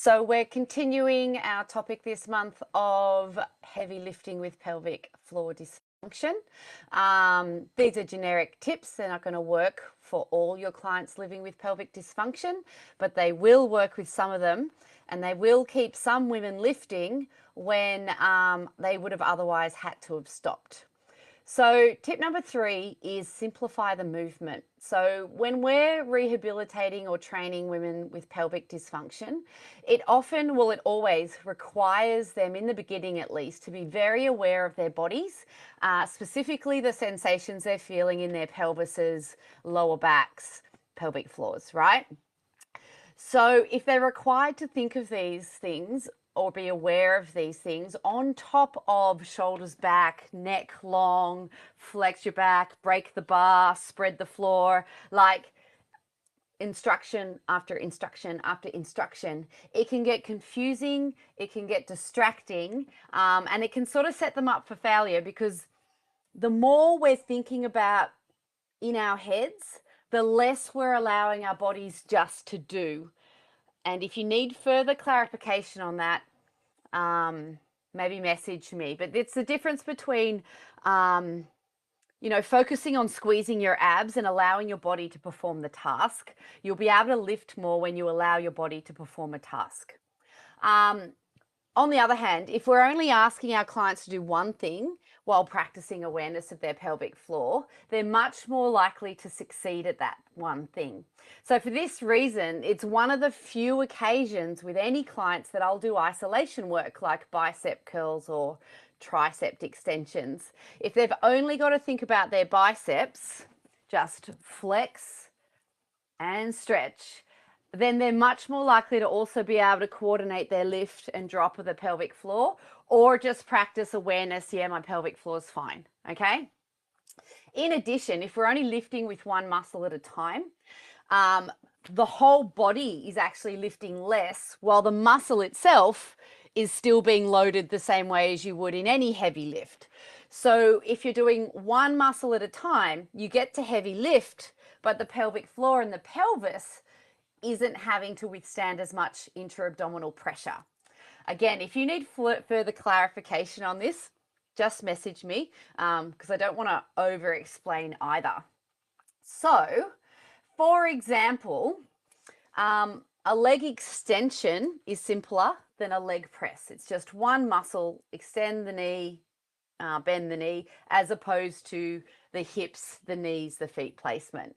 So we're continuing our topic this month of heavy lifting with pelvic floor dysfunction. These are generic tips. They're not going to work for all your clients living with pelvic dysfunction, but they will work with some of them, and they will keep some women lifting when they would have otherwise had to have stopped. So tip number 3 is simplify the movement. So when we're rehabilitating or training women with pelvic dysfunction, it always requires them, in the beginning at least, to be very aware of their bodies, specifically the sensations they're feeling in their pelvises, lower backs, pelvic floors, right? So if they're required to think of these things or be aware of these things on top of shoulders back, neck long, flex your back, break the bar, spread the floor, like instruction after instruction after instruction, it can get confusing, it can get distracting, and it can sort of set them up for failure, because the more we're thinking about in our heads, the less we're allowing our bodies just to do. And if you need further clarification on that, maybe message me. But it's the difference between, focusing on squeezing your abs and allowing your body to perform the task. You'll be able to lift more when you allow your body to perform a task. On the other hand, if we're only asking our clients to do one thing while practicing awareness of their pelvic floor, they're much more likely to succeed at that one thing. So for this reason, it's one of the few occasions with any clients that I'll do isolation work, like bicep curls or tricep extensions. If they've only got to think about their biceps, just flex and stretch, then they're much more likely to also be able to coordinate their lift and drop of the pelvic floor, or just practice awareness. Yeah, my pelvic floor is fine. Okay. In addition, if we're only lifting with one muscle at a time, the whole body is actually lifting less, while the muscle itself is still being loaded the same way as you would in any heavy lift. So if you're doing one muscle at a time, you get to heavy lift, but the pelvic floor and the pelvis isn't having to withstand as much intra-abdominal pressure. Again, if you need further clarification on this, just message me, because I don't want to over-explain either. So, for example, a leg extension is simpler than a leg press. It's just one muscle, extend the knee, bend the knee, as opposed to the hips, the knees, the feet placement.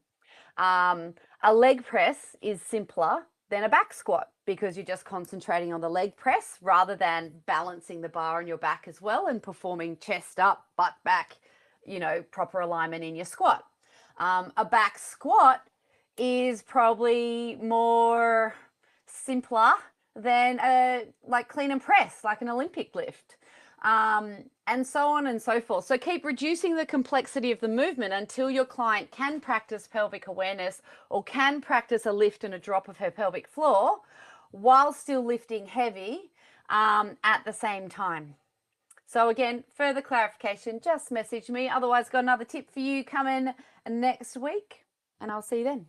A leg press is simpler than a back squat, because you're just concentrating on the leg press rather than balancing the bar on your back as well and performing chest up, butt back, proper alignment in your squat. A back squat is probably more simpler than like clean and press, like an Olympic lift. And so on and so forth. So keep reducing the complexity of the movement until your client can practice pelvic awareness or can practice a lift and a drop of her pelvic floor while still lifting heavy at the same time. So again, further clarification, just message me. Otherwise, got another tip for you coming next week, and I'll see you then.